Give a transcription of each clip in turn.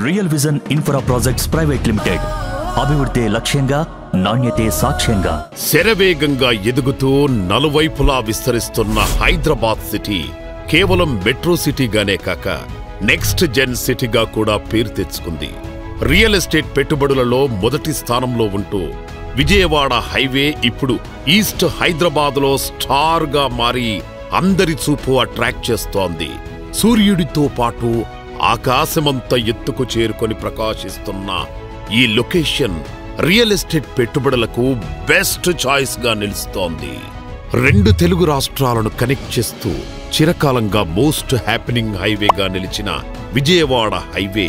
Real vision infra projects private limited అభివృద్ధి లక్ష్యంగా నాణ్యతే సాక్ష్యంగా శరవేగంగా ఎదుగుతూ నలువైపులా విస్తరిస్తున్న హైదరాబాద్ సిటీ కేవలం మెట్రో సిటీగానే కాక నెక్స్ట్ జెన్ సిటీగా కూడా పేరు తెచ్చుకుంది. రియల్ ఎస్టేట్ పెట్టుబడులలో మొదటి స్థానంలో ఉంటూ విజయవాడ హైవే ఇప్పుడు ఈస్ట్ హైదరాబాద్లో స్టార్గా మారి అందరి చూపు అట్రాక్ట్ చేస్తోంది. సూర్యుడితో పాటు ఆకాశమంత ఎత్తుకు చేరుకొని ప్రకాశిస్తున్న ఈ లొకేషన్ రియల్ ఎస్టేట్ పెట్టుబడులకు బెస్ట్ చాయిస్ గా నిలుస్తోంది. రెండు తెలుగు రాష్ట్రాలను కనెక్ట్ చేస్తూ చిరకాలంగా మోస్ట్ హ్యాపెనింగ్ హైవేగా నిలిచిన విజయవాడ హైవే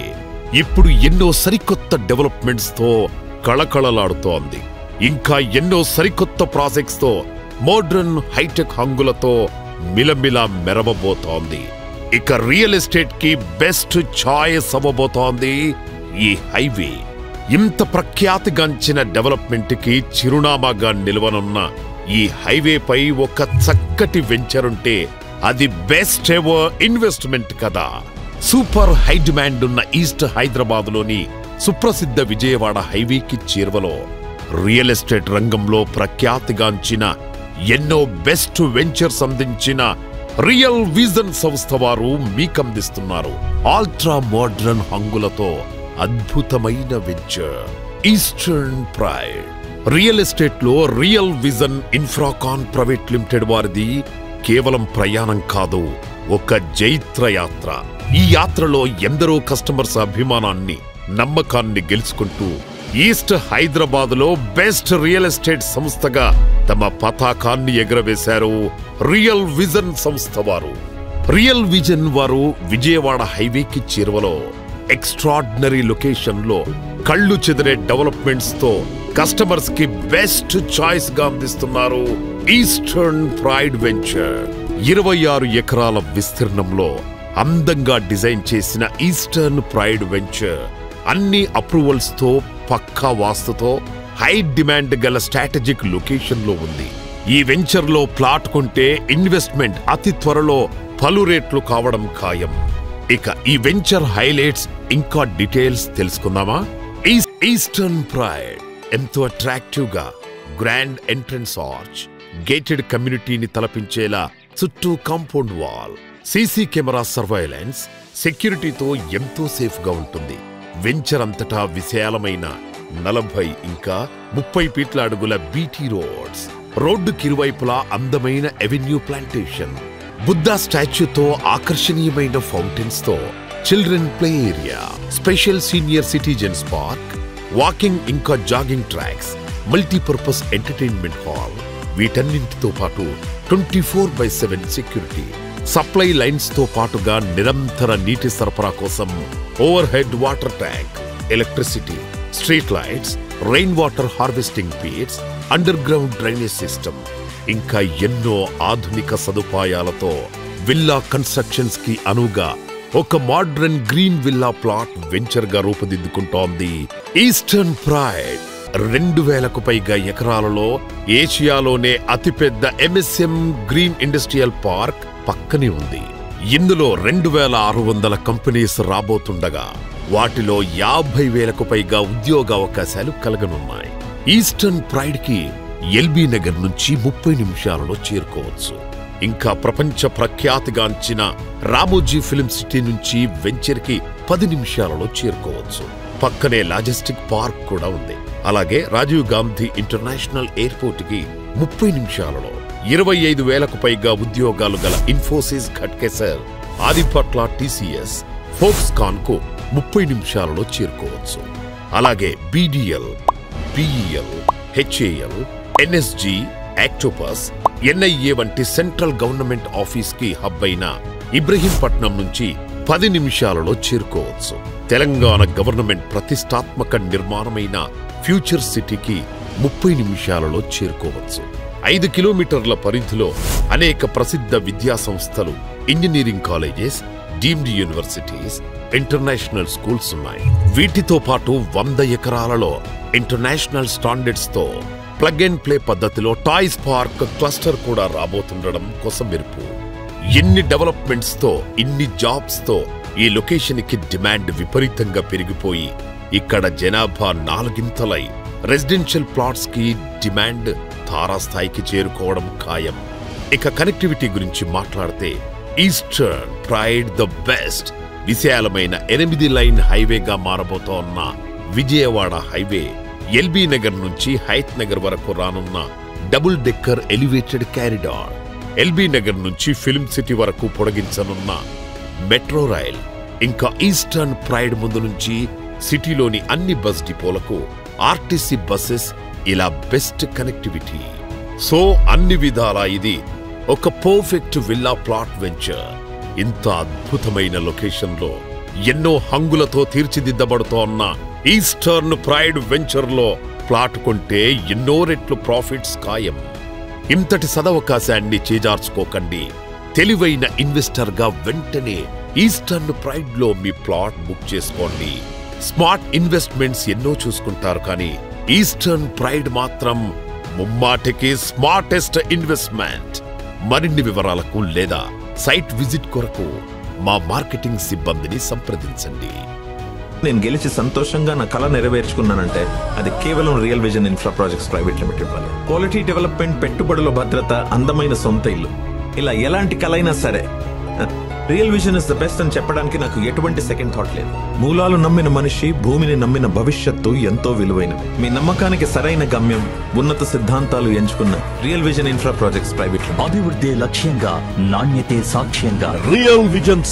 ఇప్పుడు ఎన్నో సరికొత్త డెవలప్మెంట్స్ తో కళకళలాడుతోంది. ఇంకా ఎన్నో సరికొత్త ప్రాజెక్ట్స్ తో మోడ్రన్ హైటెక్ హంగులతో మిలమిలా మెరవబోతోంది. ఇక రియల్ ఎస్టేట్ కి బెస్ట్ చాయిస్ అవ్వబోతోంది ఈ హైవే. ఇంత ప్రఖ్యాతిగాంచిన డెవలప్మెంట్ కి చిరునామాగా నిలవనున్న ఈ హైవేపై ఒక చక్కటి వెంచర్ ఉంటే అది బెస్ట్ ఎవర్ ఇన్వెస్ట్మెంట్ కదా. సూపర్ హై డిమాండ్ ఉన్న ఈస్ట్ హైదరాబాద్ లోని సుప్రసిద్ధ విజయవాడ హైవేకి చేరువలో రియల్ ఎస్టేట్ రంగంలో ప్రఖ్యాతిగాంచిన ఎన్నో బెస్ట్ వెంచర్స్ అందించిన రియల్ విజన్ సంస్థ వారు మీకందిస్తున్నారు అల్ట్రా మోడ్రన్ హంగులతో అద్భుతమైన venture eastern pride. Real estate లో real vision infracon private limited వారిది కేవలం ప్రయాణం కాదు, ఒక జైత్ర యాత్ర. ఈ యాత్రలో ఎందరో కస్టమర్స్ అభిమానాన్ని నమ్మకాన్ని గెలుచుకుంటూ ఈస్ట్ హైదరాబాద్ లో బెస్ట్ రియల్ ఎస్టేట్ సంస్థగా తమ పతాకాన్ని ఎగరవేశారు రియల్ విజన్ సంస్థ వారు. రియల్ విజన్ వారు విజయవాడ హైవేకి చేరువలో ఎక్స్ట్రాడినరీ లొకేషన్ లో కళ్ళు చెదిరే డెవలప్మెంట్స్ తో కస్టమర్స్ కి బెస్ట్ చాయిస్ గా అందిస్తున్నారు ఈస్టర్న్ ప్రైడ్ వెంచర్. 26 ఎకరాల విస్తీర్ణంలో అందంగా డిజైన్ చేసిన ఈస్టర్న్ ప్రైడ్ వెంచర్ అన్ని అప్రూవల్స్ తో పక్కా వాస్తుతో హై డిమాండ్ గల స్ట్రాటజిక్ లొకేషన్ లో ఉంది. ఈ వెంచర్ లో ప్లాట్ కొంటే ఇన్వెస్ట్మెంట్ అతి త్వరలో పలు రేట్లు కావడం ఖాయం. ఇక ఈ వెంచర్ హైలైట్స్ ఇంకా డీటెయిల్స్ తెలుసుకుందామా? ఈస్టర్న్ ప్రైడ్ ఎంతో అట్రాక్టివ్ గా గ్రాండ్ ఎంట్రన్స్ ఆర్చ్, గేటెడ్ కమ్యూనిటీని తలపించేలా చుట్టూ compound wall, CC camera surveillance, సెక్యూరిటీతో ఎంతో సేఫ్ గా ఉంటుంది. వెంచర్ అంతటా విశాలమైన 40 ఇంకా 30 ఫీట్ల అడుగుల బీటీ రోడ్స్, రోడ్డుకి ఇరువైపులా అందమైన ఎవెన్యూ ప్లాంటేషన్, బుద్ధా స్టాచ్యూతో ఆకర్షణీయమైన ఫౌంటైన్స్ తో children play area, special senior citizens park, walking ఇంకా jogging tracks, multipurpose entertainment hall. వీటన్నింటితో పాటు 24/7 సెక్యూరిటీ, సప్లై లైన్స్ తో పాటుగా నిరంతర నీటి సరఫరా కోసం over head water tank, electricity, street lights, rain water harvesting pits, under ground drainage system, ఇంకా ఎన్నో ఆధునిక సదుపాయాలతో విల్లా కన్స్ట్రక్షన్స్ కి అనువుగా ఒక modern green villa plot venture గా రూపుదిద్దుకుంటోంది ఈస్టర్న్ ప్రైడ్. 2000కు పైగా ఎకరాలలో ఏషియాలోనే అతిపెద్ద MSM గ్రీన్ ఇండస్ట్రియల్ పార్క్ పక్కనే ఉంది. ఇందులో 2600 కంపెనీస్ రాబోతుండగా వాటిలో 50,000కు పైగా ఉద్యోగ అవకాశాలు కలగనున్నాయి. ఈస్టర్న్ ప్రైడ్ కి ఎల్బీ నగర్ నుంచి 30 నిమిషాలలో చేరుకోవచ్చు. ఇంకా ప్రపంచ ప్రఖ్యాతిగాంచిన రామోజీ ఫిలిం సిటీ నుంచి వెంచర్ కి 10 నిమిషాలలో చేరుకోవచ్చు. పక్కనే లాజిస్టిక్ పార్క్ కూడా ఉంది. అలాగే రాజీవ్ గాంధీ ఇంటర్నేషనల్ ఎయిర్పోర్ట్ కి 30 నిమిషాలలో 25,000కు పైగా ఉద్యోగాలు గల ఇన్ఫోసిస్ ఘట్కేసర్, ఆదిపట్ల TCS, ఫోక్స్కాన్ కు 30 నిమిషాలలో చేరుకోవచ్చు. అలాగే BDL, BEL, HAL, NSG, octopus, NIA వంటి సెంట్రల్ గవర్నమెంట్ ఆఫీస్ కి హబ్ అయిన ఇబ్రహీంపట్నం నుంచి 10 నిమిషాలలో చేరుకోవచ్చు. తెలంగాణ గవర్నమెంట్ ప్రతిష్టాత్మక నిర్మాణమైన ఫ్యూచర్ సిటీకి 30 నిమిషాలలో చేరుకోవచ్చు. 5 కిలోమీటర్ల పరిధిలో అనేక ప్రసిద్ధ విద్యా సంస్థలు, engineering colleges, deemed universities, international schools ఉన్నాయి. వీటితో పాటు 100 ఎకరాలలో ఇంటర్నేషనల్ స్టాండర్డ్స్ తో ప్లగ్ అండ్ ప్లే పద్ధతిలో టాయ్స్ పార్క్ క్లస్టర్ కూడా రాబోతుండడం కోసం మెరుపు. ఎన్ని డెవలప్మెంట్స్ తో, ఇన్ని జాబ్స్ తో ఈ లొకేషన్కి డిమాండ్ విపరీతంగా పెరిగిపోయి ఇక్కడ జనాభా 4 రెసిడెన్షియల్ ప్లాట్స్ కి డిమాండ్ తారాస్థాయికి చేరుకోవడం ఖాయం. ఇక కనెక్టివిటీ గురించి మాట్లాడితే ఈస్టర్న్ ప్రైడ్ ద బెస్ట్ విశాలమైన 8 లైన్ హైవేగా మారబోతోన్న విజయవాడ హైవే ఎల్బీ నగర్ నుంచి హైత్ నగర్ వరకు రానున్న double decker elevated corridor, LB Nagar నుంచి ఫిల్మ్ సిటీ వరకు పొడిగించనున్న మెట్రో రైల్, ఇంకా ఈస్టర్న్ ప్రైడ్ ముందు నుంచి సిటీలోని అన్ని బస్ డిపోలకు ఆర్టీసీ బస్సెస్, ఇలా బెస్ట్ కనెక్టివిటీ. సో అన్ని విధాలా ఇది ఒక పర్ఫెక్ట్ విల్లా ప్లాట్ వెంచర్. ఇంత అద్భుతమైన లొకేషన్లో ఎన్నో హంగులతో తీర్చిదిద్దబడుతోన్న ఈస్టర్న్ ప్రైడ్ వెంచర్లో ప్లాట్ కొంటే ఎన్నో రెట్లు ప్రాఫిట్స్ ఖాయం. ఇంతటి సదవకాశాన్ని చేజార్చుకోకండి. తెలివైన ఇన్వెస్టర్గా వెంటనే ఈస్టర్న్ ప్రైడ్ లో మీ ప్లాట్ బుక్ చేసుకోండి. స్మార్ట్ ఇన్వెస్ట్మెంట్స్ ఎన్నో చూసుకుంటారు, కానీ ఈస్టర్న్ ప్రైడ్ మాత్రం ముమ్మాటికి స్మార్టెస్ట్ ఇన్వెస్ట్మెంట్. మరిన్ని వివరాలకు లేదా సైట్ విజిట్ కొరకు మా మార్కెటింగ్ సిబ్బందిని సంప్రదించండి. నేను గెలిచి సంతోషంగా నా కళ నెరవేర్చుకున్నానంటే అది కేవలం real vision infra projects private limited వల్ల. క్వాలిటీ డెవలప్మెంట్, పెట్టుబడుల భద్రత, అందమైన సొంత ఇల్లు, ఇలా ఎలాంటి కళ అయినా సరే real vision is the best అని చెప్పడానికి నాకు ఎటువంటి సెకండ్ థాట్ లేదు. మూలాలు నమ్మిన మనిషి, భూమిని నమ్మిన భవిష్యత్తు ఎంతో విలువైనది. మీ నమ్మకానికి సరైన గమ్యం, ఉన్నత సిద్ధాంతాలు ఎంచుకున్న real vision infra projects private limited. అభివృద్ధి లక్ష్యంగా, నాణ్యతే సాక్ష్యంగా. Real vision